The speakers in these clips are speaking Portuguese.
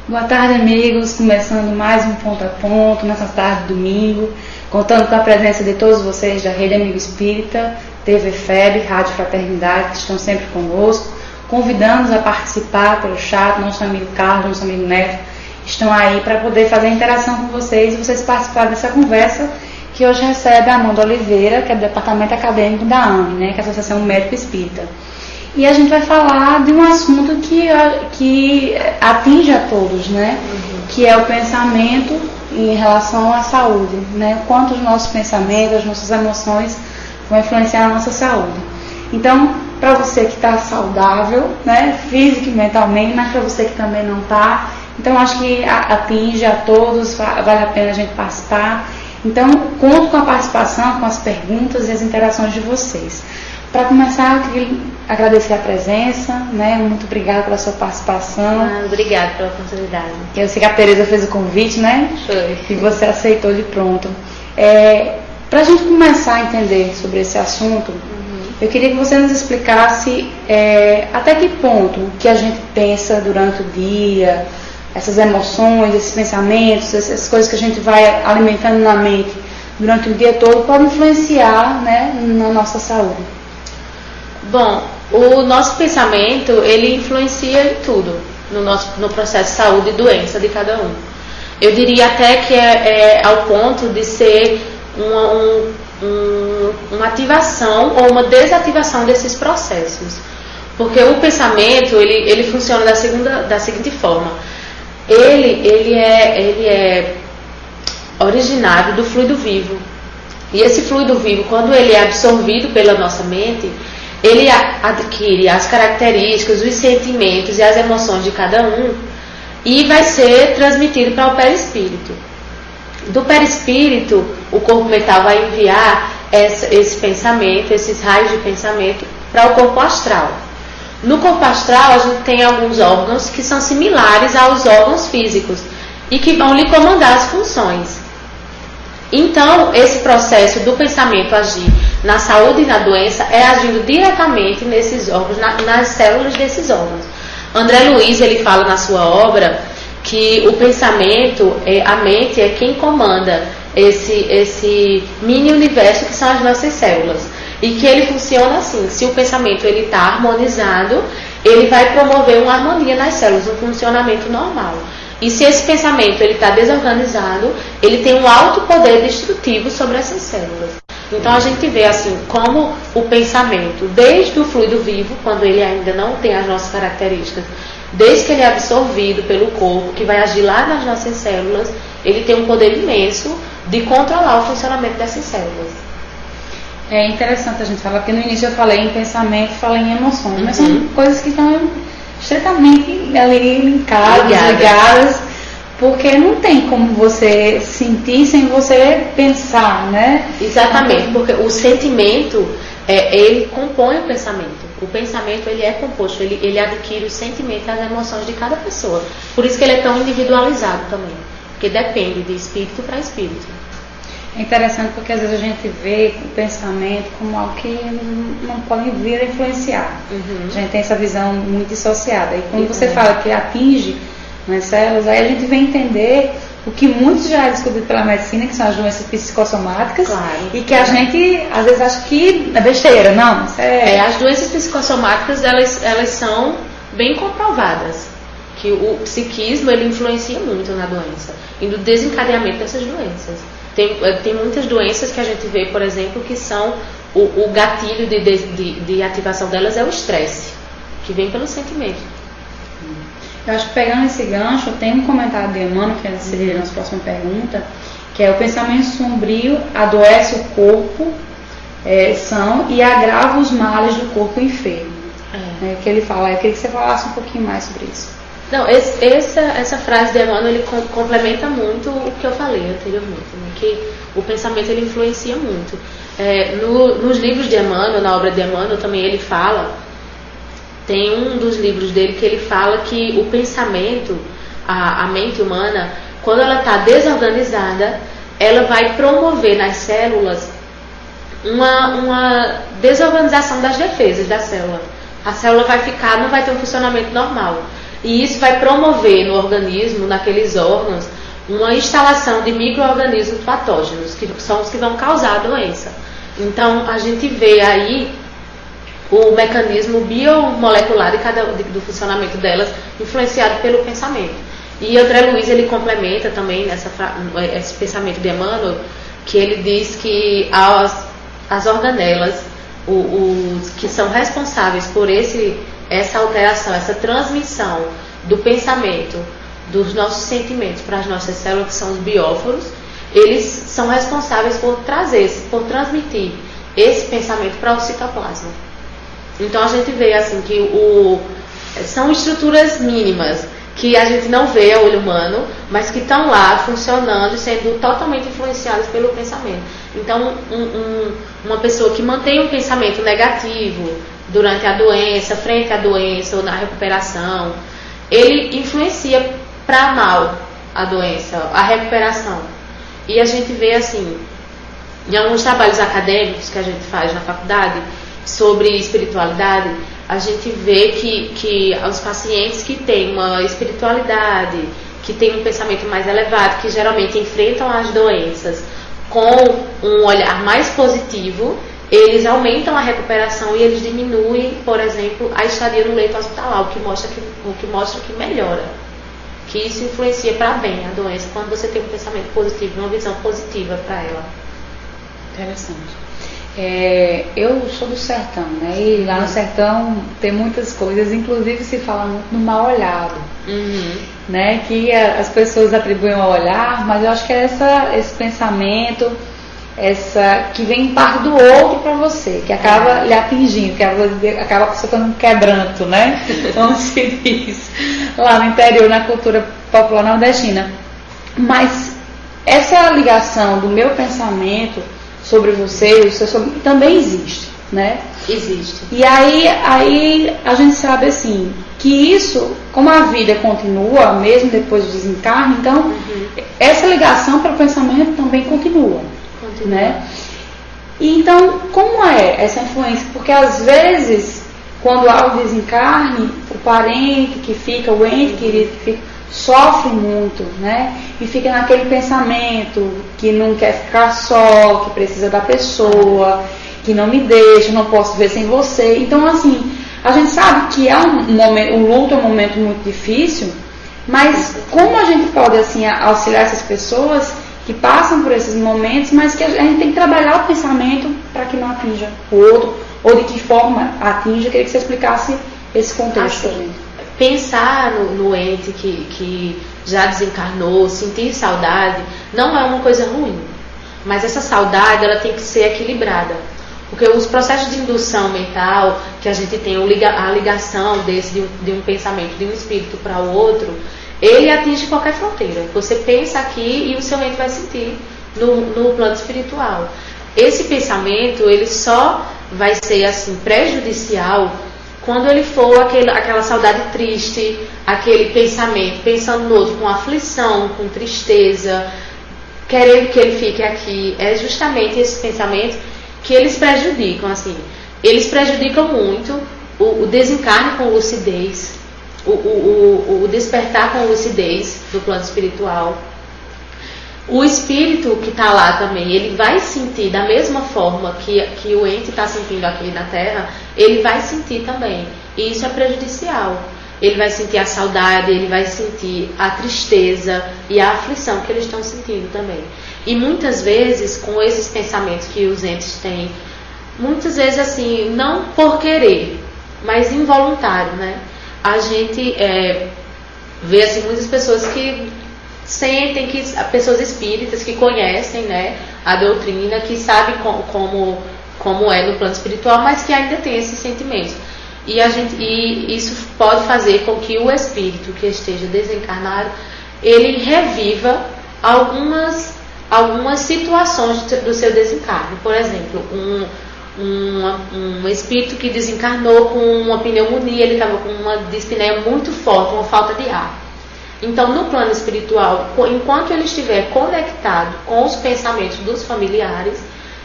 Boa tarde, amigos. Começando mais um Ponto a Ponto, nessa tarde de domingo, contando com a presença de todos vocês da Rede Amigo Espírita, TV FEB, Rádio Fraternidade, que estão sempre conosco, convidando-nos a participar pelo chat. Nosso amigo Carlos, nosso amigo Neto, estão aí para poder fazer a interação com vocês e vocês participarem dessa conversa que hoje recebe a Amanda Oliveira, que é do Departamento Acadêmico da AME, né, que é a Associação Médico Espírita. E a gente vai falar de um assunto que atinge a todos, né? Que é o pensamento em relação à saúde, né? Quanto os nossos pensamentos, as nossas emoções vão influenciar a nossa saúde. Então, para você que está saudável, né? Físico e mentalmente, mas para você que também não está, então acho que atinge a todos, vale a pena a gente participar. Então, conto com a participação, com as perguntas e as interações de vocês. Para começar, eu queria agradecer a presença, né? Muito obrigada pela sua participação. Obrigada pela oportunidade. Eu sei que a Tereza fez o convite, né? Foi. E você aceitou de pronto. Para a gente começar a entender sobre esse assunto, eu queria que você nos explicasse até que ponto que a gente pensa durante o dia, essas emoções, esses pensamentos, essas coisas que a gente vai alimentando na mente durante o dia todo, podem influenciar, né, na nossa saúde. Bom, o nosso pensamento, ele influencia em tudo no processo de saúde e doença de cada um. Eu diria até que é ao ponto de ser uma ativação ou uma desativação desses processos. Porque o pensamento, ele funciona da seguinte forma. Ele é originário do fluido vivo. E esse fluido vivo, quando ele é absorvido pela nossa mente, ele adquire as características, os sentimentos e as emoções de cada um e vai ser transmitido para o perispírito. Do perispírito, o corpo mental vai enviar esse pensamento, esses raios de pensamento para o corpo astral. No corpo astral, a gente tem alguns órgãos que são similares aos órgãos físicos e que vão lhe comandar as funções. Então, esse processo do pensamento agir na saúde e na doença é agindo diretamente nesses órgãos, nas células desses órgãos. André Luiz, ele fala na sua obra que o pensamento, a mente é quem comanda esse mini universo que são as nossas células. E que ele funciona assim: se o pensamento está harmonizado, ele vai promover uma harmonia nas células, um funcionamento normal. E se esse pensamento está desorganizado, ele tem um alto poder destrutivo sobre essas células. Então a gente vê assim como o pensamento, desde o fluido vivo, quando ele ainda não tem as nossas características, desde que ele é absorvido pelo corpo, que vai agir lá nas nossas células, ele tem um poder imenso de controlar o funcionamento dessas células. É interessante a gente falar, porque no início eu falei em pensamento, falei em emoções, mas são coisas que estão estritamente ali ligadas, porque não tem como você sentir sem você pensar, né? Exatamente, porque o sentimento, ele compõe o pensamento. O pensamento, ele é composto, ele adquire o sentimento e as emoções de cada pessoa. Por isso que ele é tão individualizado também, porque depende de espírito para espírito. É interessante porque às vezes a gente vê o pensamento como algo que não pode vir a influenciar. A gente tem essa visão muito dissociada. E quando você fala que atinge nas células, aí a gente vem entender o que muitos já descobriram pela medicina, que são as doenças psicossomáticas, e que a gente às vezes acha que é besteira, não. As doenças psicossomáticas, elas são bem comprovadas, que o psiquismo, ele influencia muito na doença e no desencadeamento dessas doenças. Tem muitas doenças que a gente vê, por exemplo, que são o gatilho de ativação delas é o estresse, que vem pelo sentimento. Eu acho que pegando esse gancho, tem um comentário de Emmanuel, que seria a nossa próxima pergunta, que é: o pensamento sombrio adoece o corpo são e agrava os males do corpo enfermo. Que ele fala. Eu queria que você falasse um pouquinho mais sobre isso. Não, essa frase de Emmanuel, ele complementa muito o que eu falei anteriormente, né? Que o pensamento, ele influencia muito. Nos livros de Emmanuel, na obra de Emmanuel também ele fala, tem um dos livros dele que ele fala que o pensamento, a mente humana, quando ela está desorganizada, ela vai promover nas células uma desorganização das defesas da célula. A célula vai ficar, não vai ter um funcionamento normal. E isso vai promover no organismo, naqueles órgãos, uma instalação de micro-organismos patógenos, que são os que vão causar a doença. Então, a gente vê aí o mecanismo biomolecular do funcionamento delas, influenciado pelo pensamento. E André Luiz, ele complementa também esse pensamento de Emmanuel, que ele diz que as organelas, os que são responsáveis por essa alteração, essa transmissão do pensamento, dos nossos sentimentos para as nossas células, que são os bióforos, eles são responsáveis por transmitir esse pensamento para o citoplasma. Então a gente vê assim que são estruturas mínimas que a gente não vê a olho humano, mas que estão lá funcionando e sendo totalmente influenciadas pelo pensamento. Então uma pessoa que mantém um pensamento negativo durante a doença, frente à doença ou na recuperação, ele influencia para mal a doença, a recuperação. E a gente vê assim, em alguns trabalhos acadêmicos que a gente faz na faculdade sobre espiritualidade, a gente vê que os pacientes que têm uma espiritualidade, que têm um pensamento mais elevado, que geralmente enfrentam as doenças com um olhar mais positivo, eles aumentam a recuperação e eles diminuem, por exemplo, a estadia no leito hospitalar, o que mostra que melhora, que isso influencia para bem a doença quando você tem um pensamento positivo, uma visão positiva para ela. Interessante. Eu sou do sertão, né? E lá no sertão tem muitas coisas, inclusive se fala muito no mal olhado, né? Que as pessoas atribuem ao olhar, mas eu acho que é esse pensamento, que vem em parte do outro para você, que acaba lhe atingindo, que acaba você tendo um quebranto, né? Como se diz lá no interior, na cultura popular nordestina. Mas essa ligação do meu pensamento sobre você, o seu sobre, também existe, né? Existe. E aí a gente sabe assim, que isso, como a vida continua, mesmo depois do desencarne, então essa ligação para o pensamento também continua. Né? E então, como é essa influência? Porque às vezes, quando há o desencarne, o parente que fica, o ente querido que fica, sofre muito, né? E fica naquele pensamento que não quer ficar só, que precisa da pessoa, que não me deixa, não posso ver sem você. Então, assim, a gente sabe que o luto é um momento muito difícil, mas como a gente pode assim auxiliar essas pessoas que passam por esses momentos, mas que a gente tem que trabalhar o pensamento para que não atinja o outro, ou de que forma atinja. Eu queria que você explicasse esse contexto. Assim, pensar no ente que já desencarnou, sentir saudade, não é uma coisa ruim, mas essa saudade ela tem que ser equilibrada, porque os processos de indução mental que a gente tem, a ligação de um pensamento, de um espírito para o outro, ele atinge qualquer fronteira. Você pensa aqui e o seu ente vai sentir no plano espiritual. Esse pensamento, ele só vai ser assim prejudicial quando ele for aquela saudade triste, aquele pensamento, pensando no outro com aflição, com tristeza, querendo que ele fique aqui. É justamente esse pensamento que eles prejudicam, assim. Eles prejudicam muito o desencarne com lucidez, o despertar com lucidez do plano espiritual. O espírito que está lá também, ele vai sentir da mesma forma que o ente está sentindo aqui na Terra, ele vai sentir também. E isso é prejudicial. Ele vai sentir a saudade, ele vai sentir a tristeza e a aflição que eles estão sentindo também. E muitas vezes, com esses pensamentos que os entes têm, muitas vezes assim, não por querer, mas involuntário, né? A gente vê assim, muitas pessoas que sentem, pessoas espíritas que conhecem, né, a doutrina, que sabem como é no plano espiritual, mas que ainda tem esses sentimentos. E isso pode fazer com que o espírito que esteja desencarnado, ele reviva algumas situações do seu desencarne. Por exemplo, um espírito que desencarnou com uma pneumonia, ele estava com uma dispneia muito forte, uma falta de ar. Então, no plano espiritual, enquanto ele estiver conectado com os pensamentos dos familiares,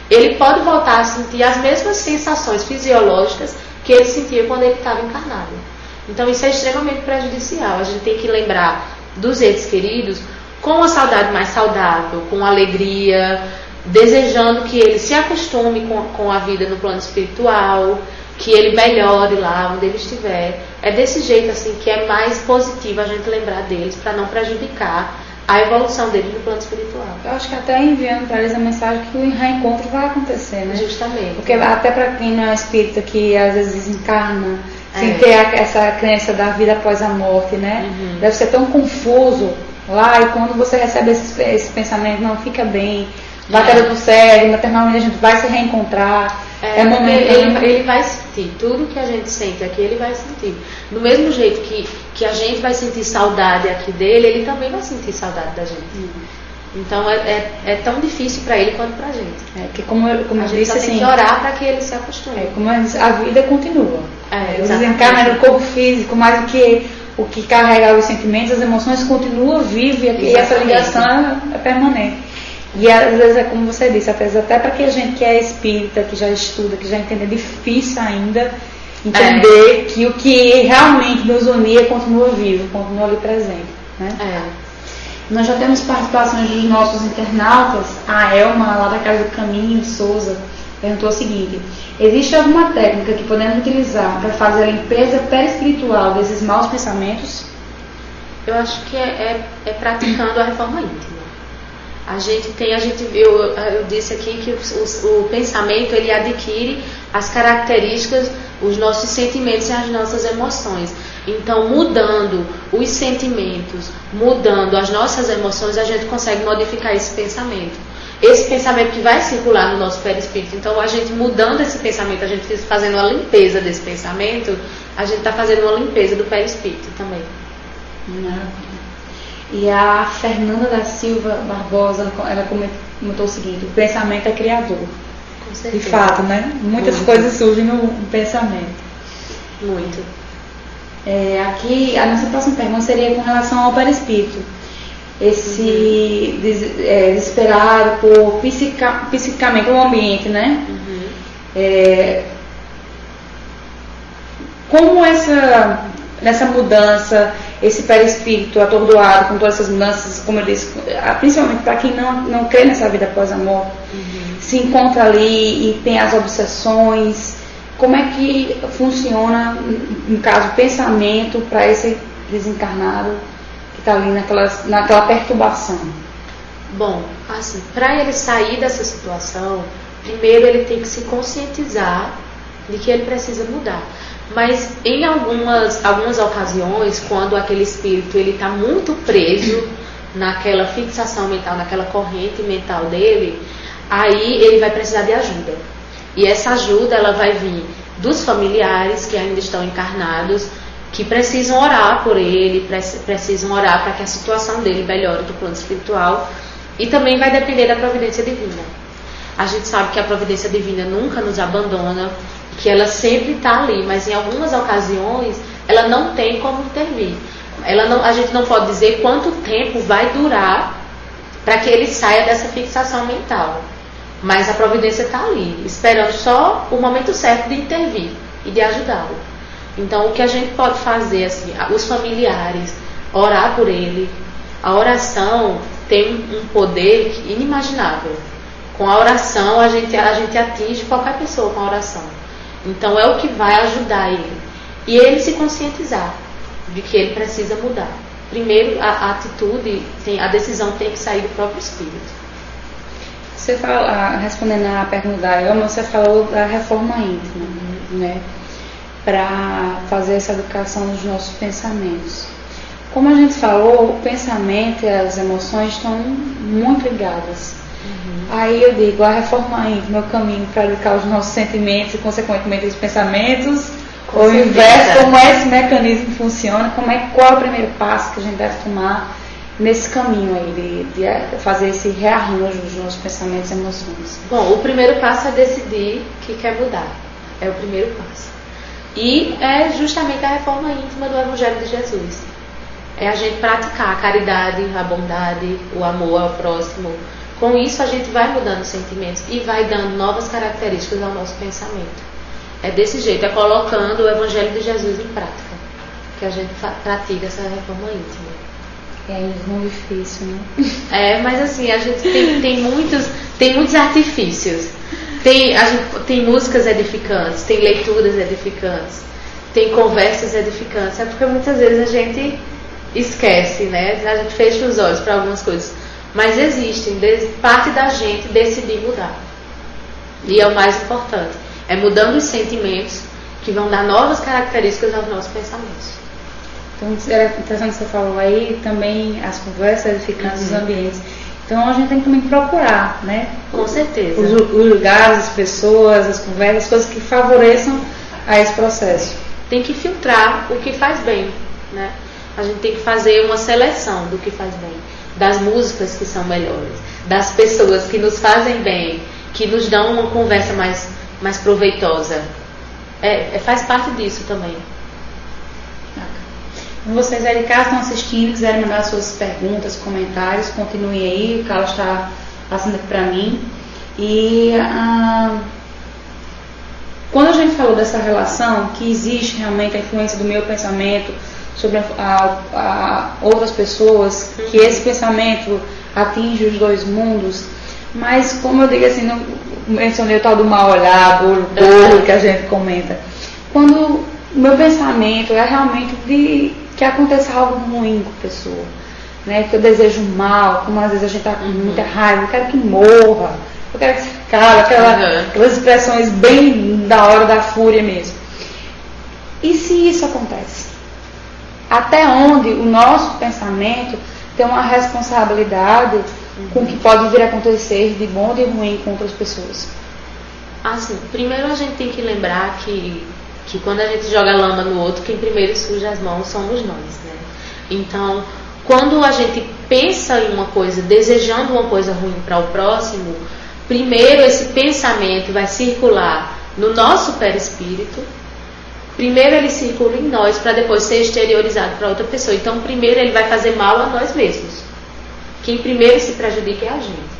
ele pode voltar a sentir as mesmas sensações fisiológicas que ele sentia quando ele estava encarnado. Então isso é extremamente prejudicial. A gente tem que lembrar dos entes queridos com a saudade mais saudável, com alegria, desejando que ele se acostume com a vida no plano espiritual, que ele melhore lá onde ele estiver. É desse jeito assim que é mais positivo a gente lembrar deles, para não prejudicar a evolução deles no plano espiritual. Eu acho que até enviando para eles a mensagem que o reencontro vai acontecer, né? Justamente. Porque até para quem não é espírita, que às vezes desencarna, sem ter essa crença da vida após a morte, né? Deve ser tão confuso lá, e quando você recebe esse pensamento, não fica bem, bateria do cérebro, maternalmente a gente vai se reencontrar. Ele vai sentir tudo que a gente sente aqui, ele vai sentir. Do mesmo jeito que a gente vai sentir saudade aqui dele, ele também vai sentir saudade da gente. Então é tão difícil para ele quanto para a gente. Que como a eu gente disse, só tem que orar para que ele se acostume. Como a vida continua. O Exatamente. desencarna no corpo físico, mais do que o que carrega os sentimentos, as emoções continuam vivas e essa ligação é permanente. E às vezes é como você disse, às vezes até para que a gente que é espírita, que já estuda, que já entende, é difícil ainda entender que o que realmente nos unia continua vivo, continua ali presente, né? Nós já temos participações dos nossos internautas. A Elma, lá da Casa do Caminho, de Souza, perguntou o seguinte: existe alguma técnica que podemos utilizar para fazer a limpeza perispiritual desses maus pensamentos? Eu acho que é praticando a reforma íntima. Eu disse aqui que o pensamento ele adquire as características, os nossos sentimentos e as nossas emoções. Então, mudando os sentimentos, mudando as nossas emoções, a gente consegue modificar esse pensamento. Esse pensamento que vai circular no nosso perispírito. Então, a gente mudando esse pensamento, a gente fazendo uma limpeza desse pensamento, a gente está fazendo uma limpeza do perispírito também. E a Fernanda da Silva Barbosa, ela comentou o seguinte: o pensamento é criador. Com certeza. De fato, né? Muitas coisas surgem no pensamento. Muito. Aqui, a nossa próxima pergunta seria com relação ao perispírito. Esse desesperado por psicicamente o ambiente, né? Como nessa mudança, esse perispírito atordoado com todas essas mudanças, como eu disse, principalmente para quem não crê nessa vida após a morte, se encontra ali e tem as obsessões, como é que funciona, no caso, o pensamento para esse desencarnado que está ali naquela perturbação? Bom, assim, para ele sair dessa situação, primeiro ele tem que se conscientizar de que ele precisa mudar. Mas em algumas ocasiões, quando aquele espírito ele está muito preso naquela fixação mental, naquela corrente mental dele, aí ele vai precisar de ajuda. E essa ajuda ela vai vir dos familiares que ainda estão encarnados, que precisam orar por ele, precisam orar para que a situação dele melhore do plano espiritual, e também vai depender da providência divina. A gente sabe que a providência divina nunca nos abandona, que ela sempre está ali, mas em algumas ocasiões ela não tem como intervir. A gente não pode dizer quanto tempo vai durar para que ele saia dessa fixação mental, mas a providência está ali, esperando só o momento certo de intervir e de ajudá-lo. Então, o que a gente pode fazer, assim, os familiares, orar por ele. A oração tem um poder inimaginável. Com a oração, a gente atinge qualquer pessoa com a oração. Então, é o que vai ajudar ele. E ele se conscientizar de que ele precisa mudar. Primeiro, a atitude, a decisão tem que sair do próprio espírito. Você fala, respondendo à pergunta da Elma, você falou da reforma íntima, né? Para fazer essa educação dos nossos pensamentos. Como a gente falou, o pensamento e as emoções estão muito ligadas. Aí eu digo, a reforma íntima é o caminho para educar os nossos sentimentos e, consequentemente, os pensamentos. Ou o inverso, como esse mecanismo funciona, qual é o primeiro passo que a gente deve tomar nesse caminho aí de fazer esse rearranjo dos nossos pensamentos e emoções? Bom, o primeiro passo é decidir que quer mudar. É o primeiro passo. E é justamente a reforma íntima do Evangelho de Jesus. É a gente praticar a caridade, a bondade, o amor ao próximo. Com isso a gente vai mudando os sentimentos e vai dando novas características ao nosso pensamento. É desse jeito, é colocando o Evangelho de Jesus em prática. que a gente pratica essa reforma íntima. É muito difícil, né? Mas assim, a gente tem muitos artifícios. Tem músicas edificantes, tem leituras edificantes, tem conversas edificantes. É porque muitas vezes a gente esquece, né? A gente fecha os olhos para algumas coisas. Mas existem, parte da gente decidir mudar. E é o mais importante. É mudando os sentimentos que vão dar novas características aos nossos pensamentos. Então, era interessante que você falou aí, também as conversas edificantes dos ambientes. Então, a gente tem que também procurar, né? Com certeza. Os lugares, as pessoas, as conversas, as coisas que favoreçam a esse processo. Tem que filtrar o que faz bem, né? A gente tem que fazer uma seleção do que faz bem. Das músicas que são melhores, das pessoas que nos fazem bem, que nos dão uma conversa mais proveitosa. Faz parte disso também. Vocês aí de casa estão assistindo, quiserem mandar suas perguntas, comentários, continuem aí, o Carlos está passando aqui para mim. E quando a gente falou dessa relação, que existe realmente a influência do meu pensamento sobre outras pessoas, que esse pensamento atinge os dois mundos, mas como eu digo assim, não mencionei o tal do mal olhado, olho gordo que a gente comenta. Quando o meu pensamento é realmente de que aconteça algo ruim com a pessoa, né? Que eu desejo mal, como às vezes a gente está com muita raiva, eu quero que morra, eu quero que se cale, aquelas expressões bem da hora da fúria mesmo. E se isso acontece? Até onde o nosso pensamento tem uma responsabilidade com o que pode vir a acontecer de bom e de ruim com outras pessoas? Assim, primeiro a gente tem que lembrar que quando a gente joga lama no outro, quem primeiro suja as mãos somos nós, né? Então, quando a gente pensa em uma coisa, desejando uma coisa ruim para o próximo, primeiro esse pensamento vai circular no nosso perispírito. Primeiro ele circula em nós para depois ser exteriorizado para outra pessoa. Então, primeiro ele vai fazer mal a nós mesmos. Quem primeiro se prejudica é a gente.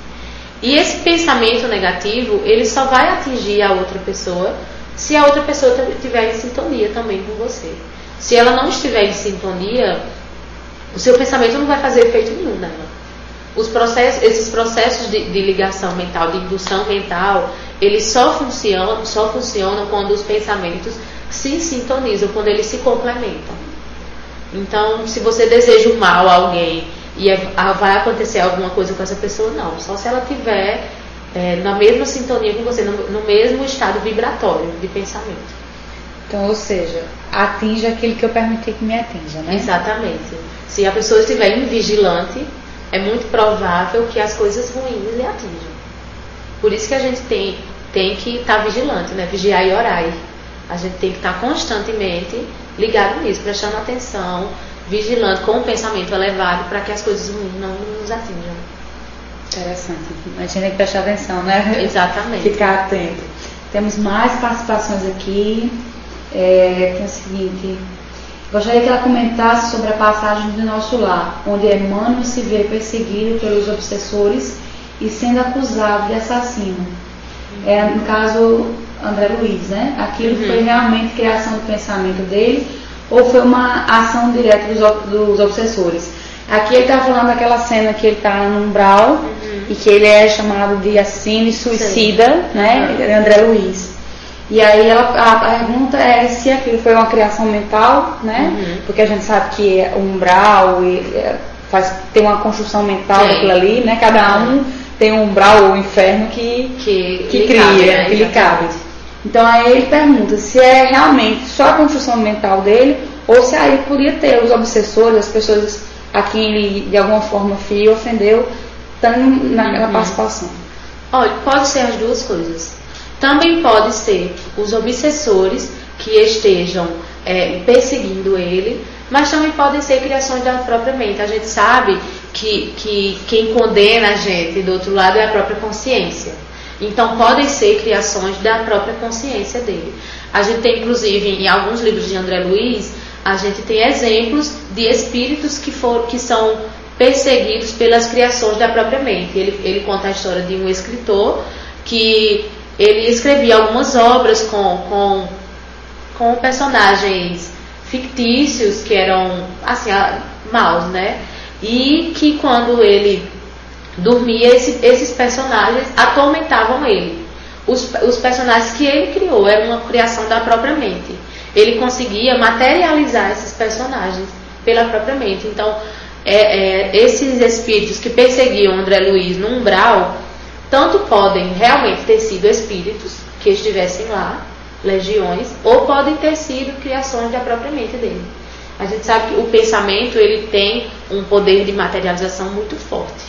E esse pensamento negativo, ele só vai atingir a outra pessoa se a outra pessoa estiver em sintonia também com você. Se ela não estiver em sintonia, o seu pensamento não vai fazer efeito nenhum nela. Esses processos de ligação mental, de indução mental, eles só funcionam quando os pensamentos se sintonizam, quando eles se complementam. Então, se você deseja o mal a alguém e vai acontecer alguma coisa com essa pessoa, não. Só se ela estiver na mesma sintonia com você, no mesmo estado vibratório de pensamento. Então, ou seja, atinge aquele que eu permiti que me atinja, né? Exatamente. Se a pessoa estiver invigilante, é muito provável que as coisas ruins lhe atinjam. Por isso que a gente tem que estar vigilante, né? Vigiar e orar. A gente tem que estar constantemente ligado nisso, prestando atenção, vigilante, com o pensamento elevado, para que as coisas ruins não nos atinjam. Interessante. A gente tem que prestar atenção, né? Exatamente. Ficar atento. Temos mais participações aqui. Tem o seguinte: gostaria que ela comentasse sobre a passagem do Nosso Lar, onde Emmanuel se vê perseguido pelos obsessores e sendo acusado de assassino. No caso, André Luiz, né? Aquilo foi realmente criação do pensamento dele ou foi uma ação direta dos obsessores? Aqui ele está falando daquela cena que ele está no umbral e que ele é chamado de assassino e suicida, né? André Luiz. E aí a pergunta é se aquilo foi uma criação mental, né? Porque a gente sabe que o umbral tem uma construção mental daquilo ali, né? Cada um tem um umbral ou inferno que cria, cabe, né? Que lhe cabe. Então aí ele pergunta se é realmente só a construção mental dele ou se aí podia ter os obsessores, as pessoas a quem ele de alguma forma feriu, ofendeu, naquela participação. Olha, pode ser as duas coisas. Também pode ser os obsessores que estejam perseguindo ele, mas também podem ser criações da própria mente. A gente sabe que quem condena a gente do outro lado é a própria consciência. Então podem ser criações da própria consciência dele. A gente tem, inclusive, em alguns livros de André Luiz, a gente tem exemplos de espíritos que são perseguidos pelas criações da própria mente. Ele conta a história de um escritor que ele escrevia algumas obras com personagens fictícios que eram assim, maus, né? E que quando ele dormia, esses personagens atormentavam ele. Os personagens que ele criou eram uma criação da própria mente. Ele conseguia materializar esses personagens pela própria mente. Então, esses espíritos que perseguiam André Luiz no umbral, tanto podem realmente ter sido espíritos que estivessem lá, legiões, ou podem ter sido criações da própria mente dele. A gente sabe que o pensamento ele tem um poder de materialização muito forte.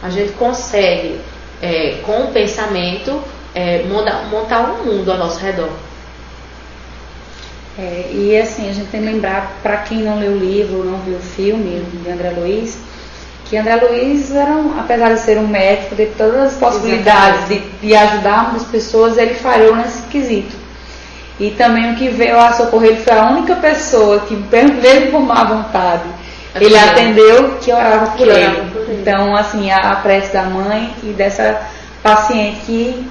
A gente consegue, com o pensamento, montar um mundo ao nosso redor. E assim, a gente tem que lembrar, para quem não leu o livro, não viu o filme de André Luiz, que André Luiz, apesar de ser um médico, de todas as possibilidades de ajudar muitas pessoas, ele falhou nesse quesito. E também o que veio a socorrer, ele foi a única pessoa que, mesmo por má vontade, ele atendeu, que orava por ele. Então, assim, a prece da mãe e dessa paciente que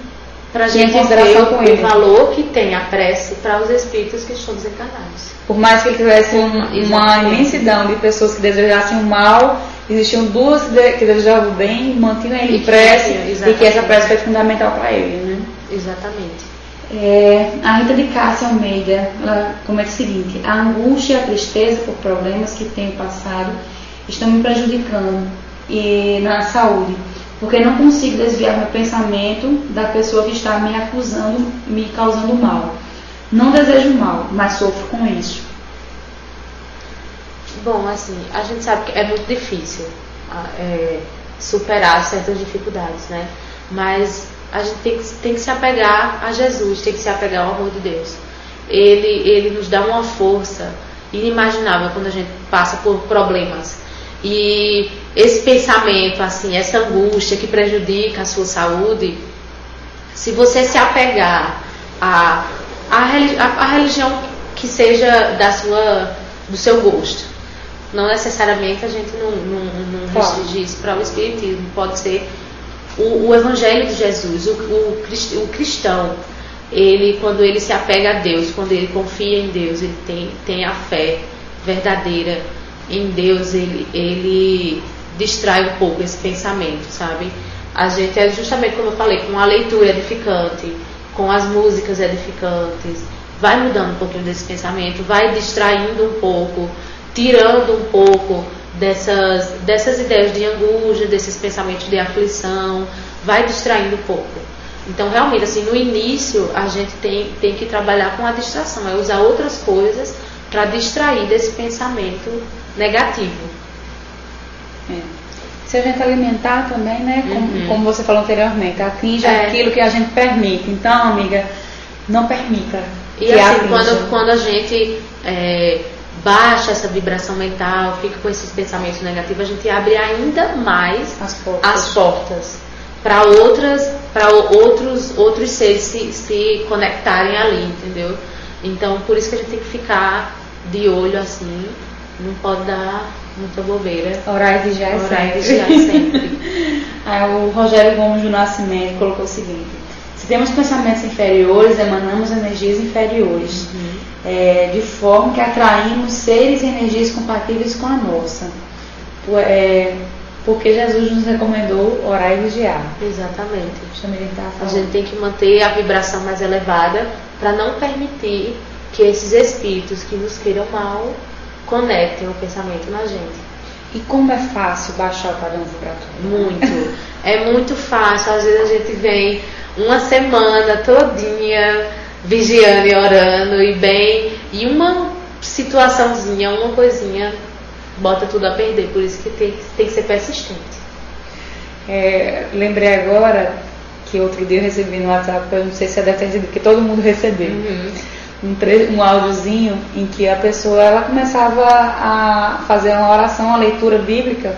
para a gente ver o valor que tem a prece para os espíritos que estão desencarnados. Por mais que ele tivesse uma imensidão de pessoas que desejassem o mal, existiam duas que desejavam o bem, mantinham ele em prece, e que essa prece foi fundamental para ele, né? Exatamente. A Rita de Cássia Almeida, ela comenta o seguinte: a angústia e a tristeza por problemas que tenho passado estão me prejudicando na saúde, porque não consigo desviar meu pensamento da pessoa que está me acusando, me causando mal. Não desejo mal, mas sofro com isso. Bom, assim, a gente sabe que é muito difícil superar certas dificuldades, né? Mas a gente tem que se apegar a Jesus, tem que se apegar ao amor de Deus. Ele nos dá uma força inimaginável quando a gente passa por problemas. E esse pensamento, assim, essa angústia que prejudica a sua saúde, se você se apegar a religião que seja do seu gosto, não necessariamente a gente não restringir isso para o espiritismo, pode ser o Evangelho de Jesus, o cristão, quando ele se apega a Deus, quando ele confia em Deus, ele tem a fé verdadeira em Deus, ele distrai um pouco esse pensamento, sabe? A gente justamente como eu falei, com a leitura edificante, com as músicas edificantes, vai mudando um pouquinho desse pensamento, vai distraindo um pouco, tirando um pouco dessas ideias de angústia, desses pensamentos de aflição, vai distraindo um pouco. Então, realmente, assim, no início, a gente tem que trabalhar com a distração, usar outras coisas para distrair desse pensamento negativo. Se a gente alimentar também, né, como você falou anteriormente, atinge aquilo que a gente permite. Então, amiga, não permita. E assim, quando a gente baixa essa vibração mental, fica com esses pensamentos negativos, a gente abre ainda mais as portas para outros seres se conectarem ali, entendeu? Então, por isso que a gente tem que ficar de olho assim, não pode dar muita bobeira. Orar e vigiar sempre. O Rogério Gomes do Nascimento colocou o seguinte: se temos pensamentos inferiores, emanamos energias inferiores, de forma que atraímos seres e energias compatíveis com a nossa. Porque Jesus nos recomendou orar e vigiar. Exatamente. A gente tem que manter a vibração mais elevada para não permitir que esses espíritos que nos queiram mal conectem o pensamento na gente. E como é fácil baixar o padrão vibratório? Muito. É muito fácil. Às vezes a gente vem uma semana todinha vigiando e orando e uma situaçãozinha, uma coisinha bota tudo a perder. Por isso que tem que ser persistente. Lembrei agora que outro dia eu recebi no WhatsApp, eu não sei se é defendido, porque todo mundo recebeu. Um áudiozinho em que a pessoa ela começava a fazer uma oração, uma leitura bíblica,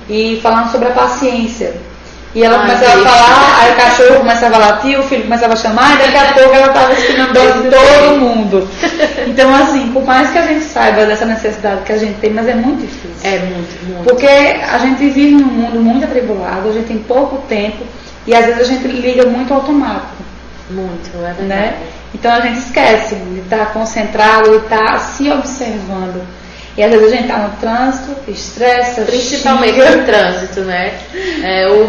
e falando sobre a paciência. E ela começava a falar, aí o cachorro começava a latir, o filho começava a chamar, e daqui a pouco ela estava ensinando todo mundo. Então, assim, por mais que a gente saiba dessa necessidade que a gente tem, mas é muito difícil. É muito. Porque a gente vive num mundo muito atribulado, a gente tem pouco tempo, e às vezes a gente liga muito automático. Muito, é verdade. Né? Então a gente esquece de estar concentrado e estar se observando. E às vezes a gente está no trânsito, estressa, principalmente no trânsito, né?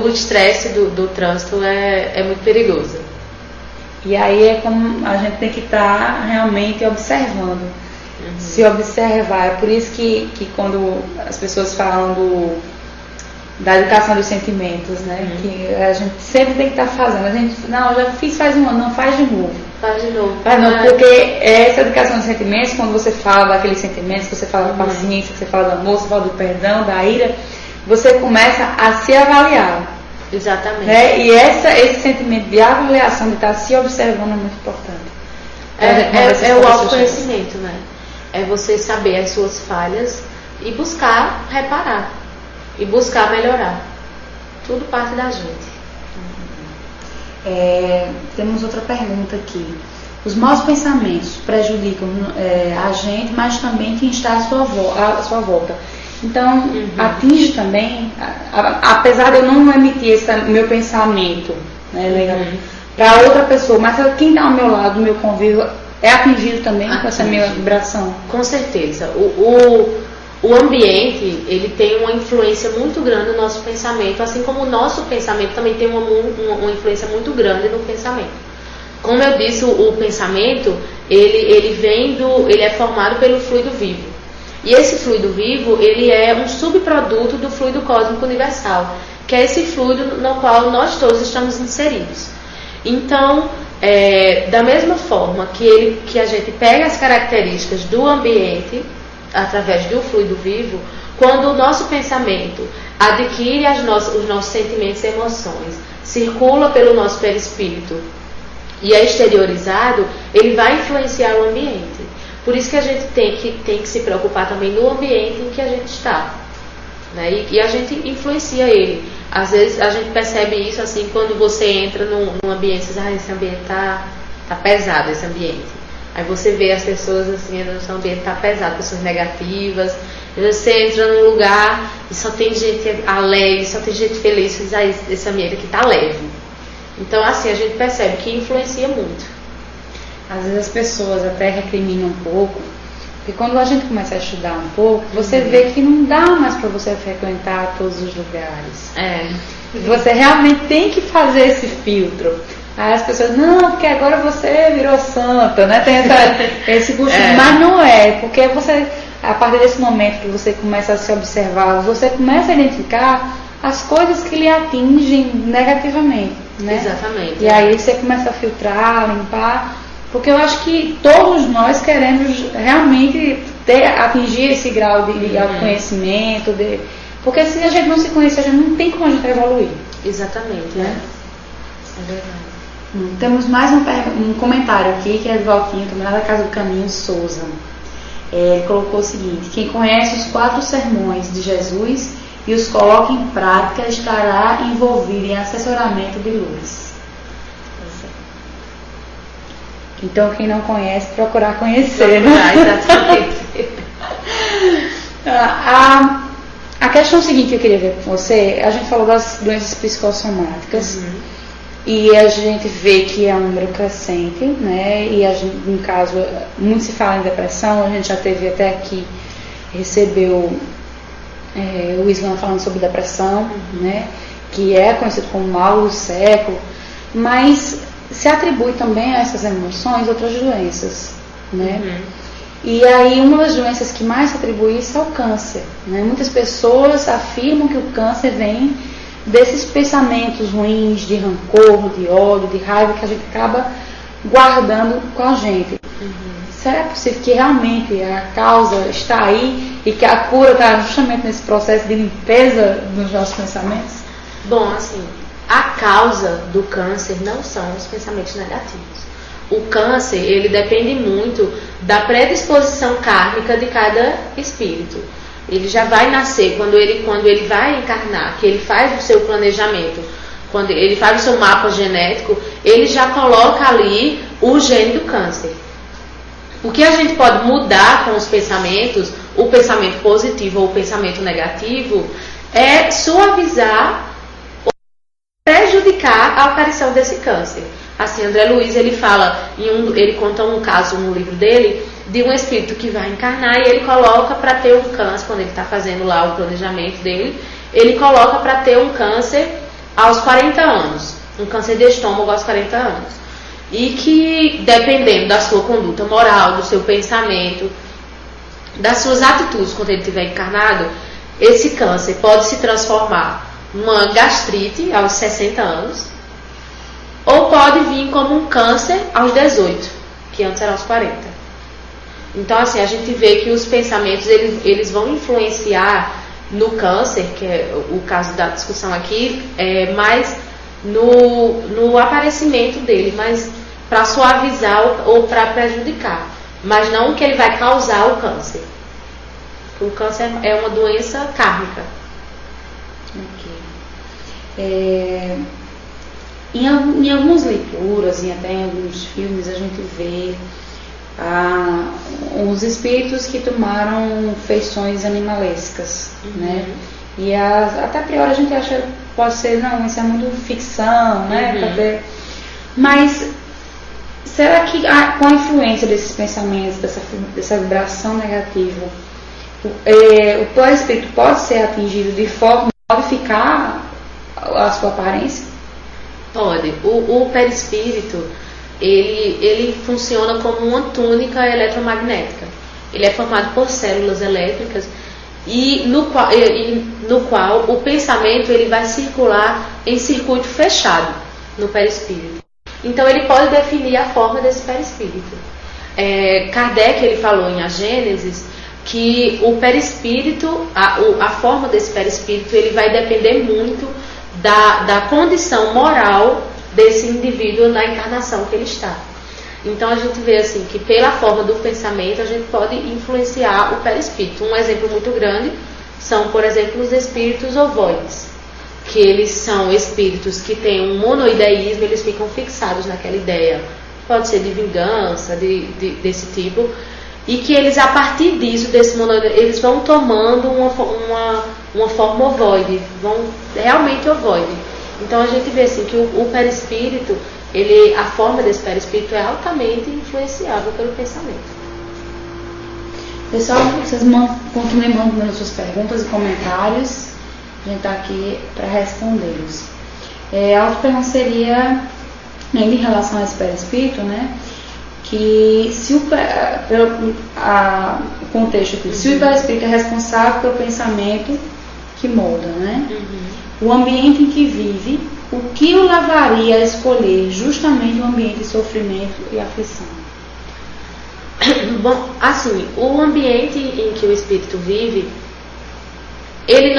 O estresse do trânsito é muito perigoso. E aí é como a gente tem que estar realmente observando, se observar. É por isso que quando as pessoas falam da educação dos sentimentos, né? Que a gente sempre tem que estar fazendo. A gente, não, eu já fiz faz um ano, não faz de novo. Faz de novo. Porque essa educação dos sentimentos, quando você fala daqueles sentimentos, que você fala da paciência, que você fala do amor, você fala do perdão, da ira, você começa a se avaliar. Exatamente. Né? E esse sentimento de avaliação, de estar se observando é muito importante. É o autoconhecimento, né? É você saber as suas falhas e buscar reparar. E buscar melhorar. Tudo parte da gente. Temos outra pergunta aqui. Os maus pensamentos prejudicam a gente, mas também quem está à sua volta. Então, atinge também, apesar de eu não emitir esse meu pensamento, né, para outra pessoa, mas quem está ao meu lado, do meu convívio, é atingido também com essa minha vibração? Com certeza. O ambiente, ele tem uma influência muito grande no nosso pensamento, assim como o nosso pensamento também tem uma influência muito grande no pensamento. Como eu disse, o pensamento, ele é formado pelo fluido vivo. E esse fluido vivo, ele é um subproduto do fluido cósmico universal, que é esse fluido no qual nós todos estamos inseridos. Então, da mesma forma que a gente pega as características do ambiente, através do fluido vivo, quando o nosso pensamento adquire os nossos sentimentos e emoções, circula pelo nosso perispírito e é exteriorizado, ele vai influenciar o ambiente. Por isso que a gente tem que se preocupar também no ambiente em que a gente está, né? E a gente influencia ele. Às vezes a gente percebe isso assim, quando você entra num ambiente, você diz, esse ambiente tá pesado, esse ambiente. Aí você vê as pessoas assim, esse ambiente tá pesado, pessoas negativas. E você entra num lugar e só tem gente alegre, só tem gente feliz, você diz, esse ambiente aqui tá leve. Então assim, a gente percebe que influencia muito. Às vezes as pessoas até recriminam um pouco, porque quando a gente começa a estudar um pouco, você vê que não dá mais para você frequentar todos os lugares. Você realmente tem que fazer esse filtro. Aí as pessoas, não, porque agora você virou santa, né? Tem esse curso, mas não é, porque você, a partir desse momento que você começa a se observar, você começa a identificar as coisas que lhe atingem negativamente, né? Exatamente. E aí você começa a filtrar, limpar. Porque eu acho que todos nós queremos realmente atingir esse grau de autoconhecimento, porque se a gente não se conhecer, a gente não tem como a gente evoluir. Exatamente, né? É verdade. Temos mais um comentário aqui, que é do Valtinho, também lá da Casa do Caminho, Souza. Ele colocou o seguinte: quem conhece os 4 sermões de Jesus e os coloca em prática estará envolvido em assessoramento de luz. Então, quem não conhece, procurar conhecer. Procurar, exatamente. A questão seguinte que eu queria ver com você, a gente falou das doenças psicossomáticas, e a gente vê que é um número crescente, né? E a gente, no caso, muito se fala em depressão, a gente já teve até aqui, recebeu o Islã falando sobre depressão, né? Que é conhecido como mal do século, mas se atribui também a essas emoções outras doenças, né? E aí uma das doenças que mais se atribui isso é o câncer, né? Muitas pessoas afirmam que o câncer vem desses pensamentos ruins, de rancor, de ódio, de raiva que a gente acaba guardando com a gente. Será possível que realmente a causa está aí e que a cura está justamente nesse processo de limpeza dos nossos pensamentos? Bom, assim, a causa do câncer não são os pensamentos negativos. O câncer, ele depende muito da predisposição kármica de cada espírito. Ele já vai nascer, quando ele vai encarnar, que ele faz o seu planejamento, quando ele faz o seu mapa genético, ele já coloca ali o gene do câncer. O que a gente pode mudar com os pensamentos, o pensamento positivo ou o pensamento negativo, é suavizar ou prejudicar justificar a aparição desse câncer. Assim, André Luiz, ele fala, ele conta um caso no livro dele, de um espírito que vai encarnar e ele coloca para ter um câncer, quando ele está fazendo lá o planejamento dele, ele coloca para ter um câncer aos 40 anos, um câncer de estômago aos 40 anos. E que, dependendo da sua conduta moral, do seu pensamento, das suas atitudes quando ele estiver encarnado, esse câncer pode se transformar numa gastrite aos 60 anos, ou pode vir como um câncer aos 18, que antes era aos 40. Então, assim, a gente vê que os pensamentos, eles vão influenciar no câncer, que é o caso da discussão aqui, mais no aparecimento dele, mas para suavizar ou para prejudicar, mas não que ele vai causar o câncer. O câncer é uma doença kármica. Ok. Em algumas leituras e até em alguns filmes a gente vê os espíritos que tomaram feições animalescas, né? E até a priori a gente acha, pode ser, não, isso é muito ficção, né? Mas será que com a influência desses pensamentos, dessa vibração negativa, o perispírito pode ser atingido de forma a modificar a sua aparência? Pode. O perispírito, ele funciona como uma túnica eletromagnética. Ele é formado por células elétricas e no qual o pensamento ele vai circular em circuito fechado no perispírito. Então ele pode definir a forma desse perispírito. Kardec ele falou em A Gênesis que o perispírito, a forma desse perispírito, ele vai depender muito da condição moral desse indivíduo na encarnação que ele está. Então a gente vê assim que pela forma do pensamento a gente pode influenciar o perispírito. Um exemplo muito grande são, por exemplo, os espíritos ovoides, que eles são espíritos que têm um monoideísmo, eles ficam fixados naquela ideia, pode ser de vingança, desse tipo, e que eles, a partir disso, desse monoideísmo, eles vão tomando uma forma ovoide, vão realmente ovoide. Então a gente vê assim que o perispírito, a forma desse perispírito é altamente influenciável pelo pensamento. Pessoal, vocês continuem mandando suas perguntas e comentários. A gente está aqui para respondê-los. A outra pergunta seria, em relação a esse perispírito, né? Que se o contexto aqui, se o perispírito é responsável pelo pensamento que molda, né? O ambiente em que vive, o que o levaria a escolher justamente um ambiente de sofrimento e aflição? Bom, assim, o ambiente em que o espírito vive, ele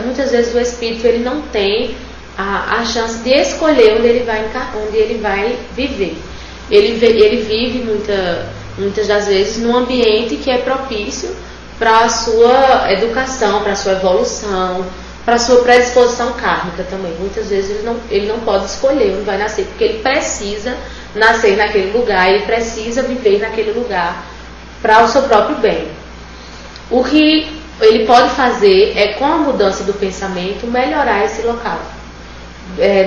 muitas vezes o espírito ele não tem a chance de escolher onde ele vai viver. Ele vive muitas das vezes num ambiente que é propício para a sua educação, para a sua evolução, para a sua predisposição kármica também. Muitas vezes ele não pode escolher onde vai nascer, porque ele precisa nascer naquele lugar, ele precisa viver naquele lugar para o seu próprio bem. O que ele pode fazer é, com a mudança do pensamento, melhorar esse local.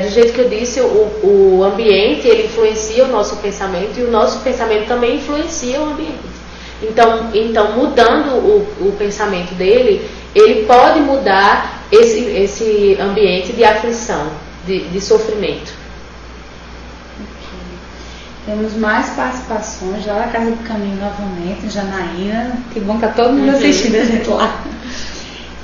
Do jeito que eu disse, o ambiente ele influencia o nosso pensamento e o nosso pensamento também influencia o ambiente. Então mudando o pensamento dele, ele pode mudar esse ambiente de aflição, de sofrimento. Okay. Temos mais participações lá na Casa do Caminho novamente, Janaína. Que bom que tá todo mundo assistindo a gente lá.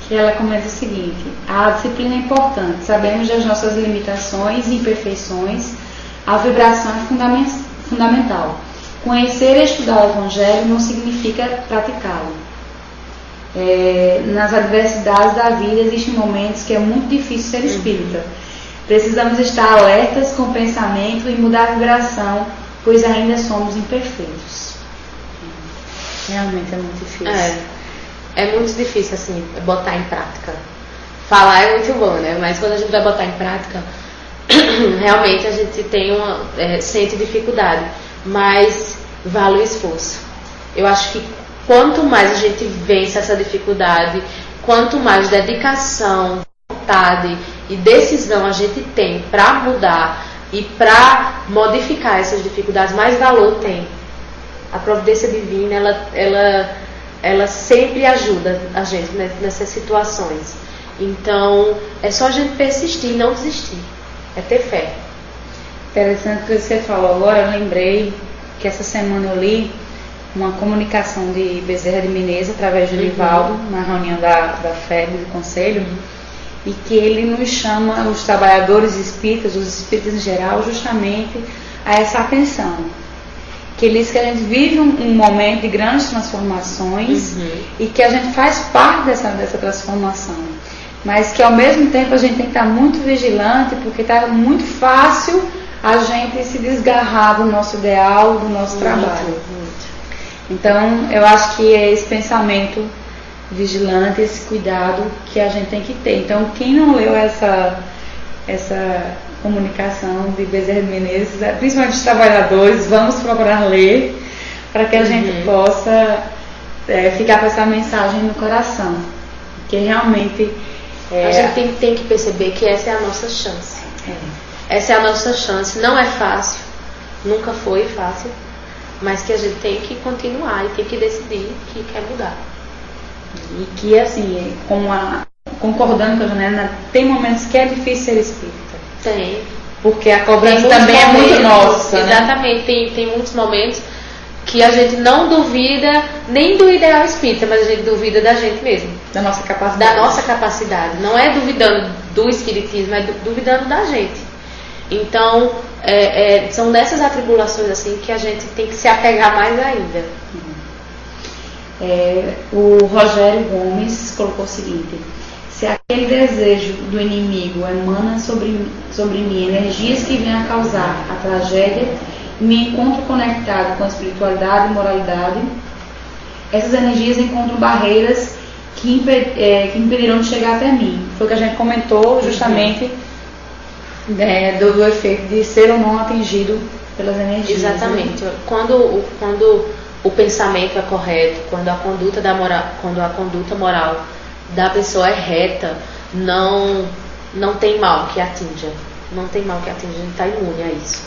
Que ela comenta o seguinte: a disciplina é importante, sabemos das nossas limitações e imperfeições, a vibração é fundamental. Conhecer e estudar o Evangelho não significa praticá-lo. Nas adversidades da vida existem momentos que é muito difícil ser espírita. Precisamos estar alertas com o pensamento e mudar a vibração, pois ainda somos imperfeitos. Realmente é muito difícil. É muito difícil assim botar em prática. Falar é muito bom, né? Mas quando a gente vai botar em prática, realmente a gente tem sente dificuldade. Mas vale o esforço. Eu acho que quanto mais a gente vence essa dificuldade, quanto mais dedicação, vontade e decisão a gente tem para mudar e para modificar essas dificuldades, mais valor tem. A providência divina, ela sempre ajuda a gente nessas situações. Então, é só a gente persistir e não desistir. É ter fé. Interessante o que você falou agora. Eu lembrei que essa semana eu li uma comunicação de Bezerra de Menezes através de Nivaldo, na reunião da FEB, do Conselho, e que ele nos chama, os trabalhadores espíritas, os espíritas em geral, justamente a essa atenção. Que ele diz que a gente vive um momento de grandes transformações e que a gente faz parte dessa transformação. Mas que ao mesmo tempo a gente tem que estar muito vigilante, porque está muito fácil a gente se desgarrar do nosso ideal, do nosso trabalho. Então, eu acho que é esse pensamento vigilante, esse cuidado que a gente tem que ter. Então, quem não leu essa comunicação de Bezerra de Menezes, principalmente os trabalhadores, vamos procurar ler, para que a gente possa ficar com essa mensagem no coração. Porque realmente... a gente tem que perceber que essa é a nossa chance. Essa é a nossa chance. Não é fácil, nunca foi fácil, mas que a gente tem que continuar e tem que decidir que quer mudar. E que, assim, concordando com a Janela, tem momentos que é difícil ser espírita. Tem. Porque a cobrança também é muito nossa. Exatamente, né? Tem muitos momentos que a gente não duvida nem do ideal espírita, mas a gente duvida da gente mesmo. Da nossa capacidade. Da nossa capacidade. Não é duvidando do espiritismo, é duvidando da gente. Então, são dessas atribulações assim que a gente tem que se apegar mais ainda. O Rogério Gomes colocou o seguinte: se aquele desejo do inimigo emana sobre mim energias que venham a causar a tragédia e me encontro conectado com a espiritualidade e moralidade, essas energias encontram barreiras que impedirão de chegar até mim. Foi o que a gente comentou justamente do efeito de ser ou não atingido pelas energias. Exatamente. Né? Quando o pensamento é correto, quando a conduta moral da pessoa é reta, não tem mal que atinja. Não tem mal que atinja, a gente está imune a isso.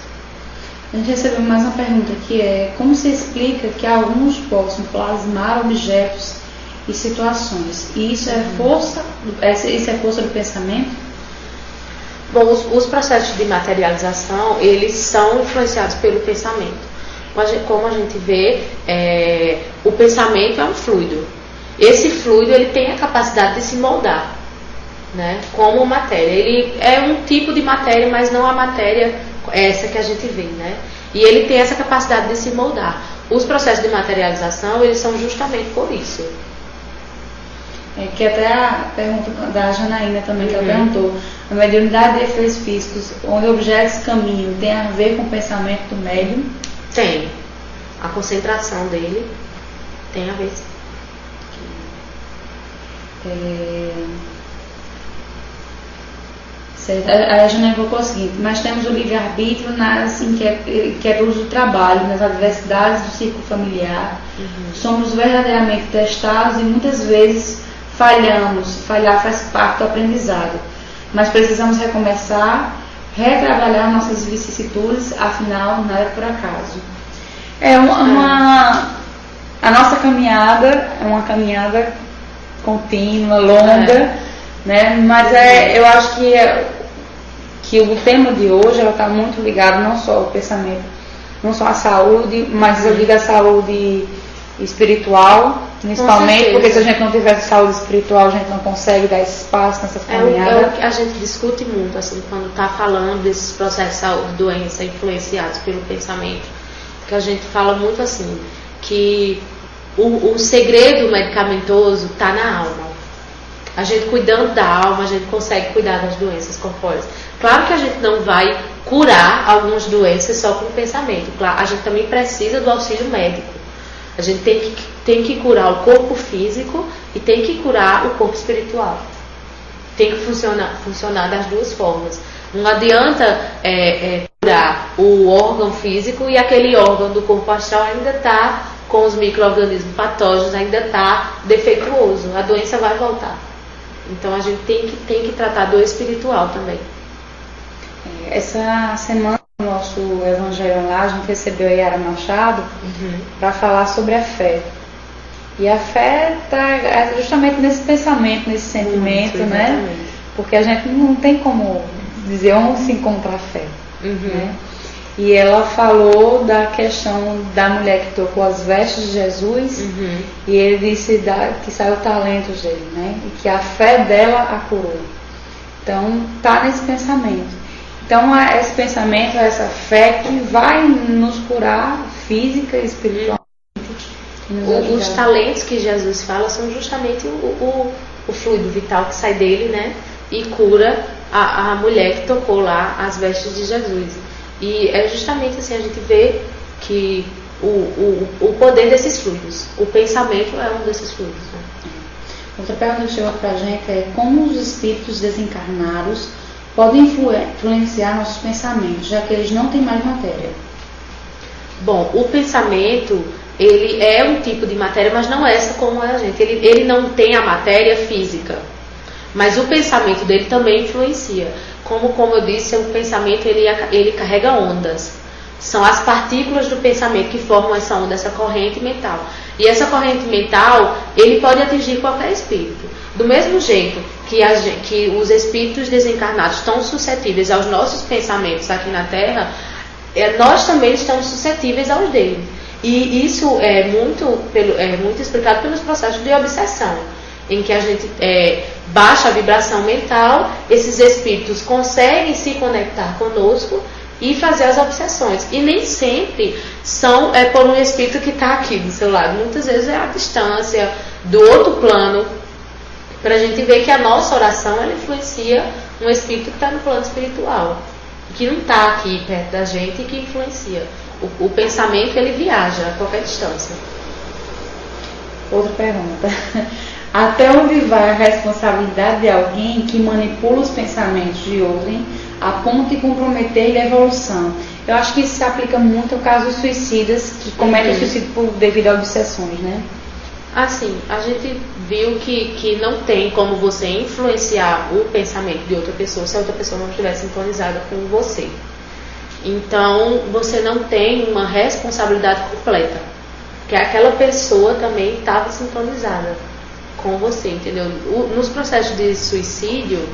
A gente recebeu mais uma pergunta que é: como se explica que alguns possam plasmar objetos e situações? E isso é força do pensamento? Bom, os processos de materialização, eles são influenciados pelo pensamento. Como a gente vê, o pensamento é um fluido. Esse fluido ele tem a capacidade de se moldar, né, como matéria. Ele é um tipo de matéria, mas não a matéria essa que a gente vê, né? E ele tem essa capacidade de se moldar. Os processos de materialização, eles são justamente por isso. Que até a pergunta da Janaína também, que ela perguntou: a mediunidade de efeitos físicos, onde objetos caminham, tem a ver com o pensamento do médium? Tem. A concentração dele tem a ver. A Janaína colocou o seguinte: mas temos o livre-arbítrio nas inquietudes do trabalho, nas adversidades do ciclo familiar. Somos verdadeiramente testados e muitas vezes falhamos. Falhar faz parte do aprendizado, mas precisamos recomeçar, retrabalhar nossas vicissitudes, afinal nada é por acaso. A nossa caminhada é uma caminhada contínua, longa, né? Mas eu acho que o tema de hoje está muito ligado não só ao pensamento, não só à saúde, mas eu digo a saúde espiritual, principalmente, porque se a gente não tiver saúde espiritual, a gente não consegue dar esse espaço nessa caminhada. É o que a gente discute muito, assim, quando está falando desses processos de saúde, doença influenciados pelo pensamento, que a gente fala muito assim, que o segredo medicamentoso está na alma. A gente cuidando da alma, a gente consegue cuidar das doenças corpóreas. Claro que a gente não vai curar algumas doenças só com o pensamento. Claro, a gente também precisa do auxílio médico. A gente tem que curar o corpo físico e tem que curar o corpo espiritual. Tem que funcionar das duas formas. Não adianta curar o órgão físico e aquele órgão do corpo astral ainda está com os micro-organismos patógenos, ainda está defeituoso. A doença vai voltar. Então a gente tem que tratar do espiritual também. Essa semana, no nosso Evangelho lá, a gente recebeu a Yara Machado para falar sobre a fé. E a fé está justamente nesse pensamento, nesse sentimento, né? Porque a gente não tem como dizer onde se encontra a fé. Né? E ela falou da questão da mulher que tocou as vestes de Jesus e ele disse que saiu talentos dele, né? E que a fé dela a curou. Então, tá nesse pensamento. Então, esse pensamento, essa fé que vai nos curar física e espiritualmente. Os talentos que Jesus fala são justamente o fluido vital que sai dele, né? E cura a mulher que tocou lá as vestes de Jesus. E é justamente assim, a gente vê que o poder desses fluidos, o pensamento é um desses fluidos. Né? Outra pergunta que chegou pra gente é: como os espíritos desencarnados podem influenciar nossos pensamentos, já que eles não têm mais matéria? Bom, o pensamento, ele é um tipo de matéria, mas não é essa como é a gente. Ele não tem a matéria física, mas o pensamento dele também influencia. Como eu disse, o pensamento ele carrega ondas. São as partículas do pensamento que formam essa onda, essa corrente mental. E essa corrente mental, ele pode atingir qualquer espírito. Do mesmo jeito que os espíritos desencarnados estão suscetíveis aos nossos pensamentos aqui na Terra, nós também estamos suscetíveis aos dele. E isso é muito explicado pelos processos de obsessão, em que a gente baixa a vibração mental, esses espíritos conseguem se conectar conosco e fazer as obsessões. E nem sempre são por um espírito que está aqui do seu lado. Muitas vezes é a distância, do outro plano, para a gente ver que a nossa oração ela influencia um espírito que está no plano espiritual, que não está aqui perto da gente e que influencia. O pensamento ele viaja a qualquer distância. Outra pergunta: até onde vai a responsabilidade de alguém que manipula os pensamentos de outrem a ponto de comprometer a evolução? Eu acho que isso se aplica muito ao caso dos suicidas que cometem suicídio devido a obsessões, né? Assim, a gente viu que não tem como você influenciar o pensamento de outra pessoa se a outra pessoa não estiver sintonizada com você. Então, você não tem uma responsabilidade completa, porque aquela pessoa também estava sintonizada com você, entendeu? Nos processos de suicídio,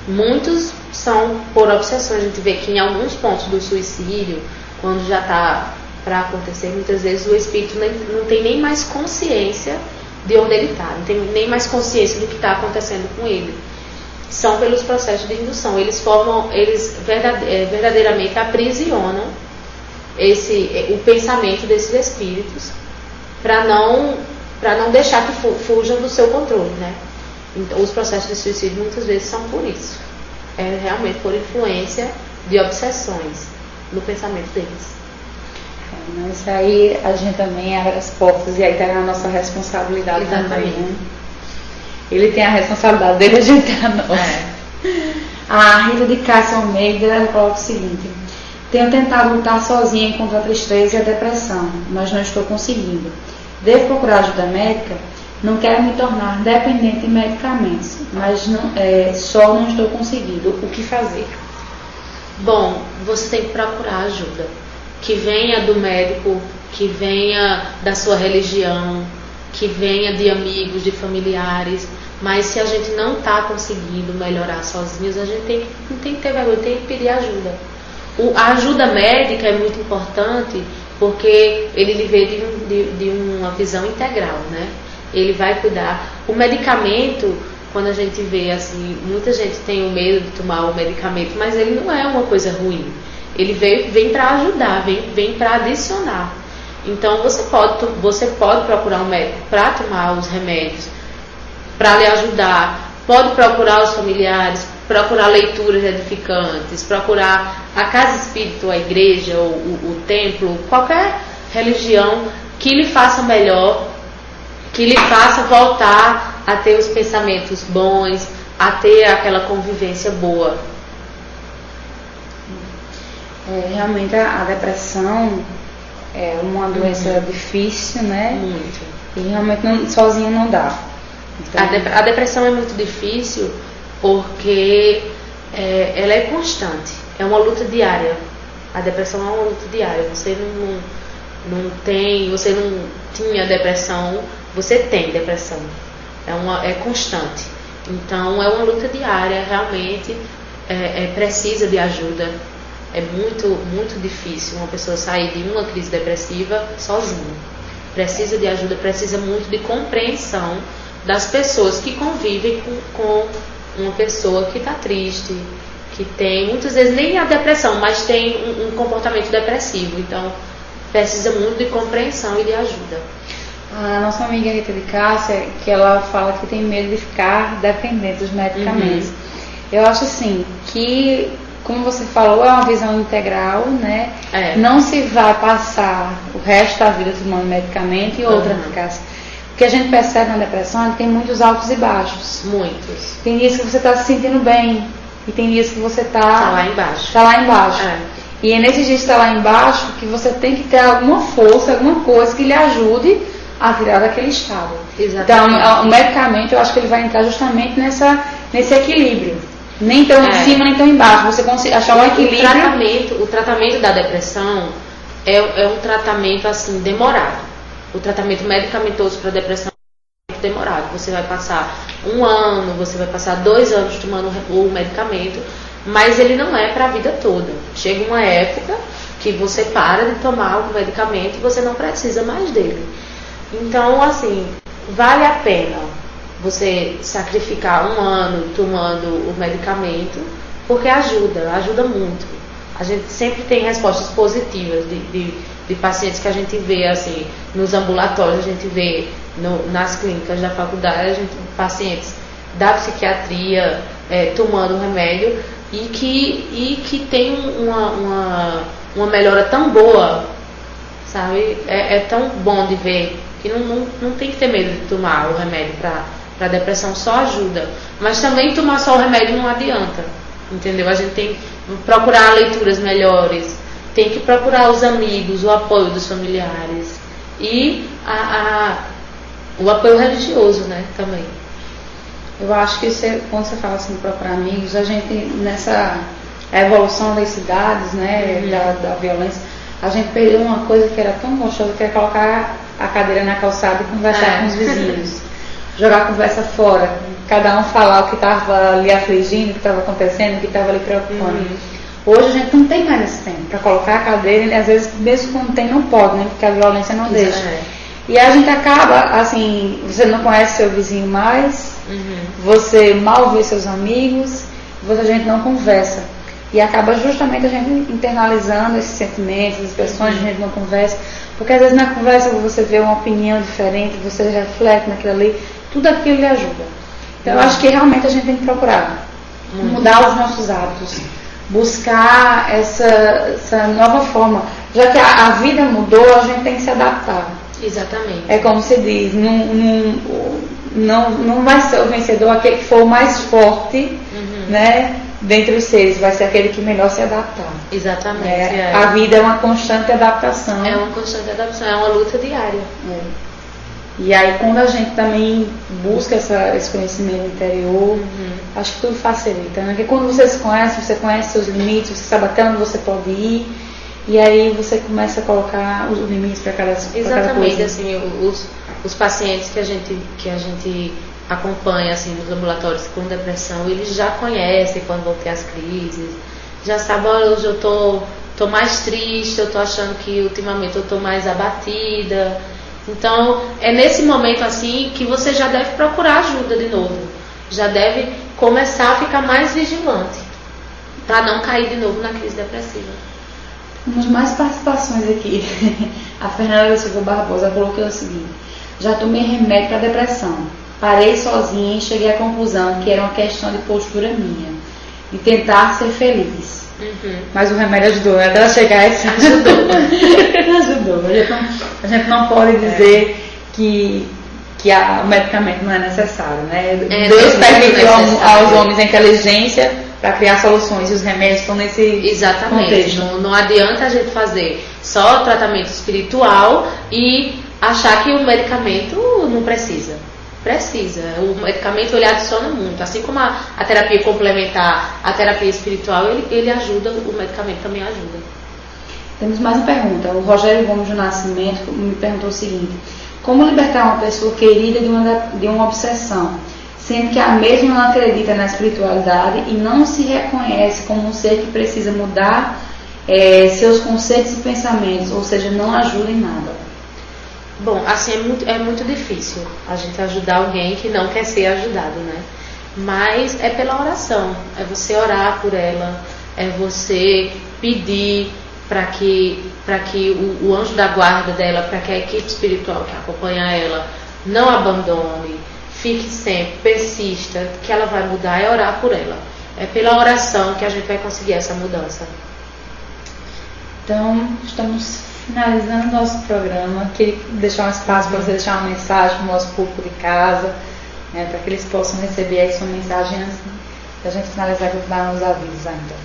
muitos são por obsessões. A gente vê que em alguns pontos do suicídio, quando já está para acontecer, muitas vezes o espírito não tem nem mais consciência de onde ele está, não tem nem mais consciência do que está acontecendo com ele. São pelos processos de indução. Eles verdadeiramente aprisionam o pensamento desses espíritos para não deixar que fujam do seu controle, né? Então, os processos de suicídio muitas vezes são por isso. É realmente por influência de obsessões no pensamento deles. Mas aí a gente também abre as portas e aí está na nossa responsabilidade. Exatamente. Também, né? Ele tem a responsabilidade dele, a gente tem a nossa. A Rita de Cássia Almeida coloca o seguinte: tenho tentado lutar sozinha contra a tristeza e a depressão, mas não estou conseguindo. Devo procurar ajuda médica? Não quero me tornar dependente de medicamentos, mas só não estou conseguindo. O que fazer? Bom, você tem que procurar ajuda. Que venha do médico, que venha da sua religião, que venha de amigos, de familiares. Mas se a gente não está conseguindo melhorar sozinhos, a gente não tem que ter vergonha, tem que pedir ajuda. A ajuda médica é muito importante porque ele lhe vê de uma visão integral, né? Ele vai cuidar. O medicamento, quando a gente vê assim, muita gente tem o medo de tomar o medicamento, mas ele não é uma coisa ruim. Ele vem para ajudar, vem para adicionar. Então você pode procurar um médico para tomar os remédios, para lhe ajudar. Pode procurar os familiares, procurar leituras edificantes, procurar a casa espírita, a igreja, o templo, qualquer religião que lhe faça melhor, que lhe faça voltar a ter os pensamentos bons, a ter aquela convivência boa. Realmente a depressão é uma doença difícil, né? Muito. E realmente sozinho não dá. Então, a depressão é muito difícil porque ela é constante, é uma luta diária. A depressão é uma luta diária. Você não tinha depressão, você tem depressão. É constante. Então é uma luta diária, realmente precisa de ajuda. É muito, muito difícil uma pessoa sair de uma crise depressiva sozinha. Precisa de ajuda, precisa muito de compreensão das pessoas que convivem com uma pessoa que está triste, que tem, muitas vezes nem a depressão, mas tem um comportamento depressivo. Então precisa muito de compreensão e de ajuda. A nossa amiga Rita de Cássia, que ela fala que tem medo de ficar dependente dos medicamentos. Eu acho assim, que, como você falou, é uma visão integral, né? Não se vai passar o resto da vida tomando medicamento. E outra, Cássia, o que a gente percebe na depressão é que tem muitos altos e baixos. Muitos. Tem dias que você está se sentindo bem, e tem dias que você está lá embaixo. Tá lá embaixo. E é nesses dias que está lá embaixo que você tem que ter alguma força, alguma coisa que lhe ajude a tirar daquele estado. Exatamente. Então, o medicamento, eu acho que ele vai entrar justamente nesse equilíbrio. Nem tão em cima, nem tão embaixo. Você consegue achar um equilíbrio. O tratamento da depressão é um tratamento assim demorado. O tratamento medicamentoso para depressão é muito demorado. Você vai passar 1 ano, você vai passar 2 anos tomando o medicamento, mas ele não é para a vida toda. Chega uma época que você para de tomar o medicamento e você não precisa mais dele. Então, assim, vale a pena você sacrificar 1 ano tomando o medicamento, porque ajuda muito. A gente sempre tem respostas positivas de pacientes que a gente vê, assim, nos ambulatórios, a gente vê nas clínicas da faculdade, pacientes da psiquiatria tomando remédio e que tem uma melhora tão boa, sabe? É tão bom de ver que não tem que ter medo de tomar o remédio para depressão, só ajuda. Mas também tomar só o remédio não adianta, entendeu? A gente tem que procurar leituras melhores, tem que procurar os amigos, o apoio dos familiares e o apoio religioso, né, também. Eu acho que quando você fala assim, procurar amigos, a gente, nessa evolução das cidades, né, da violência, a gente perdeu uma coisa que era tão gostosa, que era colocar a cadeira na calçada e conversar com os vizinhos. Jogar a conversa fora, cada um falar o que estava ali afligindo, o que estava acontecendo, o que estava ali preocupando. Hoje a gente não tem mais esse tempo para colocar a cadeira, e às vezes mesmo quando tem não pode, né, porque a violência não deixa. E a gente acaba, assim, você não conhece seu vizinho mais, você mal vê seus amigos, a gente não conversa. E acaba justamente a gente internalizando esses sentimentos, as expressões, a gente não conversa. Porque às vezes na conversa você vê uma opinião diferente, você reflete naquilo ali, tudo aquilo lhe ajuda. Então eu acho que realmente a gente tem que procurar mudar os nossos hábitos, buscar essa nova forma. Já que a vida mudou, a gente tem que se adaptar. Exatamente. É como se diz, não vai ser o vencedor aquele que for o mais forte, né, dentre os seres, vai ser aquele que melhor se adaptar. Exatamente. A vida é uma constante adaptação. É uma constante adaptação, é uma luta diária. E aí quando a gente também busca esse conhecimento interior, acho que tudo facilita, né? Porque quando você se conhece, você conhece seus limites, você sabe até onde você pode ir, e aí você começa a colocar os limites para cada coisa. Exatamente, assim, os pacientes que a gente acompanha assim nos ambulatórios com depressão, eles já conhecem quando vão ter as crises, já sabem, olha, hoje eu tô mais triste, eu tô achando que ultimamente eu tô mais abatida. Então é nesse momento assim que você já deve procurar ajuda de novo, já deve começar a ficar mais vigilante para não cair de novo na crise depressiva. Temos mais participações aqui. A Fernanda Silva Barbosa colocou o seguinte: já tomei remédio para depressão. Parei sozinha e cheguei à conclusão que era uma questão de postura minha, de tentar ser feliz. Mas o remédio ajudou, né? Até ela chegar a esse ajudou. A gente não pode dizer que o medicamento não é necessário, né? Deus permitiu aos homens a inteligência para criar soluções, e os remédios estão nesse contexto. Não adianta a gente fazer só tratamento espiritual e achar que o medicamento não precisa. Precisa. O medicamento ele adiciona muito. Assim como a terapia complementar, a terapia espiritual, ele ajuda, o medicamento também ajuda. Temos mais uma pergunta. O Rogério Gomes do Nascimento me perguntou o seguinte: como libertar uma pessoa querida de uma obsessão, sendo que a mesma não acredita na espiritualidade e não se reconhece como um ser que precisa mudar seus conceitos e pensamentos, ou seja, não ajuda em nada? Bom, assim, é muito difícil a gente ajudar alguém que não quer ser ajudado, né? Mas é pela oração, é você orar por ela, é você pedir para que o anjo da guarda dela, para que a equipe espiritual que acompanha ela não abandone, fique sempre, persista, que ela vai mudar, é orar por ela. É pela oração que a gente vai conseguir essa mudança. Então, estamos finalizando o nosso programa. Queria deixar um espaço para você deixar uma mensagem para o nosso público de casa, né, para que eles possam receber aí sua mensagem antes da gente finalizar, que eu vou dar uns avisos ainda.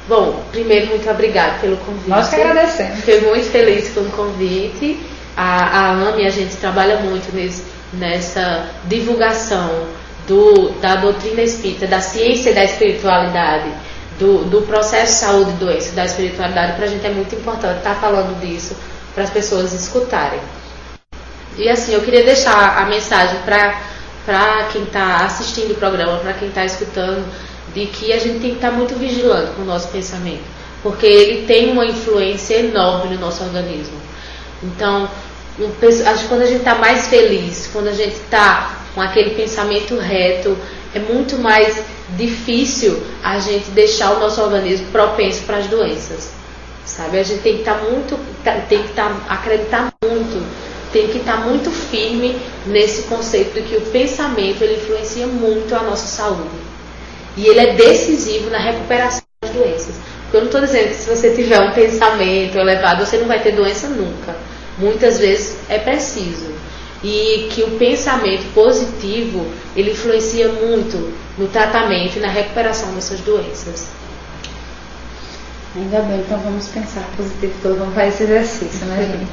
Bom, primeiro, muito obrigada pelo convite. Nós que agradecemos. Fiquei muito feliz com o convite. A AME, a gente trabalha muito nessa divulgação da doutrina espírita, da ciência e da espiritualidade, do processo de saúde e doença, da espiritualidade. Para a gente é muito importante estar falando disso, para as pessoas escutarem. E assim, eu queria deixar a mensagem para quem está assistindo o programa, para quem está escutando, de que a gente tem que estar muito vigilante com o nosso pensamento, porque ele tem uma influência enorme no nosso organismo. Então, acho que quando a gente está mais feliz, quando a gente está com aquele pensamento reto, é muito mais difícil a gente deixar o nosso organismo propenso para as doenças, sabe? A gente tem que acreditar muito, tem que estar muito firme nesse conceito de que o pensamento ele influencia muito a nossa saúde e ele é decisivo na recuperação das doenças. Porque eu não estou dizendo que se você tiver um pensamento elevado você não vai ter doença nunca. Muitas vezes é preciso. E que o pensamento positivo ele influencia muito no tratamento e na recuperação dessas doenças. Ainda bem, então vamos pensar positivo todo, vamos fazer esse exercício, né, gente?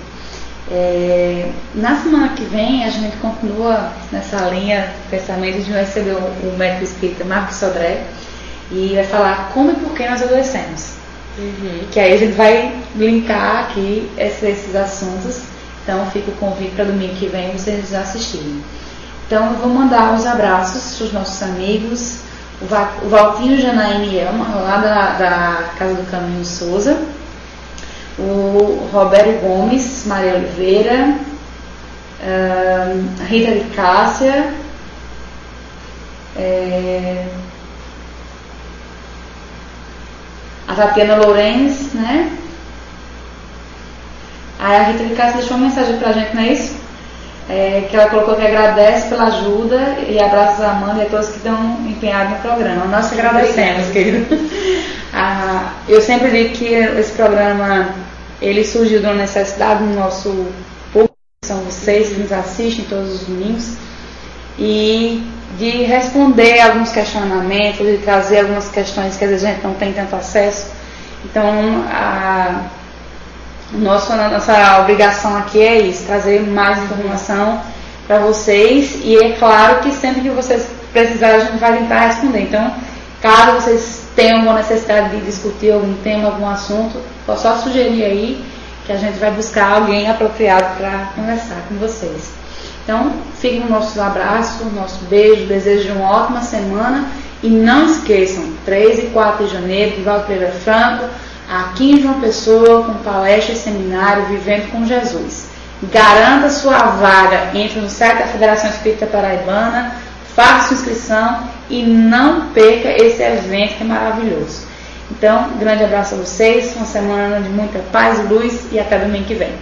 Na semana que vem a gente continua nessa linha de pensamento. A gente vai receber o médico espírita Marcos Sodré e vai falar como e por que nós adoecemos. Que aí a gente vai linkar aqui esses assuntos. Então fica o convite para domingo que vem vocês assistirem. Então eu vou mandar os abraços para os nossos amigos, o Valtinho Janaíne Elma, lá da Casa do Caminho Souza, o Roberto Gomes, Maria Oliveira, a Rita de Cássia, a Tatiana Lourenço, né? Aí a Rita de Cássia deixou uma mensagem pra gente, não é isso? Que ela colocou que agradece pela ajuda e abraços a Amanda e a todos que estão empenhados no programa. Nós que agradecemos, querido. Eu sempre digo que esse programa ele surgiu de uma necessidade no nosso público, são vocês que nos assistem todos os domingos, e de responder alguns questionamentos, de trazer algumas questões que às vezes a gente não tem tanto acesso. Então, nossa obrigação aqui é isso, trazer mais informação para vocês, e é claro que sempre que vocês precisarem a gente vai tentar responder. Então, caso vocês tenham alguma necessidade de discutir algum tema, algum assunto, é só sugerir aí que a gente vai buscar alguém apropriado para conversar com vocês. Então, fiquem com o nosso abraço, nosso beijo, desejo de uma ótima semana, e não esqueçam, 3 e 4 de janeiro, Divaldo Pereira Franco, aqui em João Pessoa, com palestra e seminário Vivendo com Jesus. Garanta sua vaga, entre no site da Federação Espírita Paraibana, faça sua inscrição e não perca esse evento que é maravilhoso. Então, um grande abraço a vocês, uma semana de muita paz e luz, e até domingo que vem.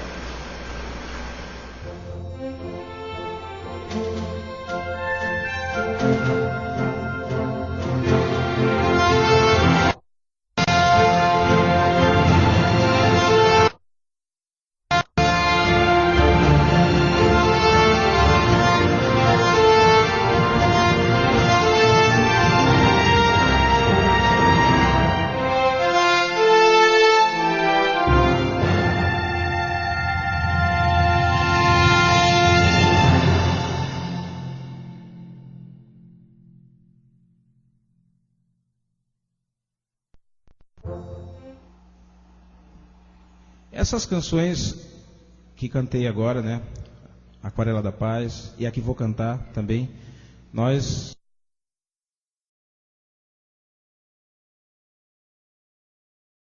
Essas canções que cantei agora, né? Aquarela da Paz, e a que vou cantar também, nós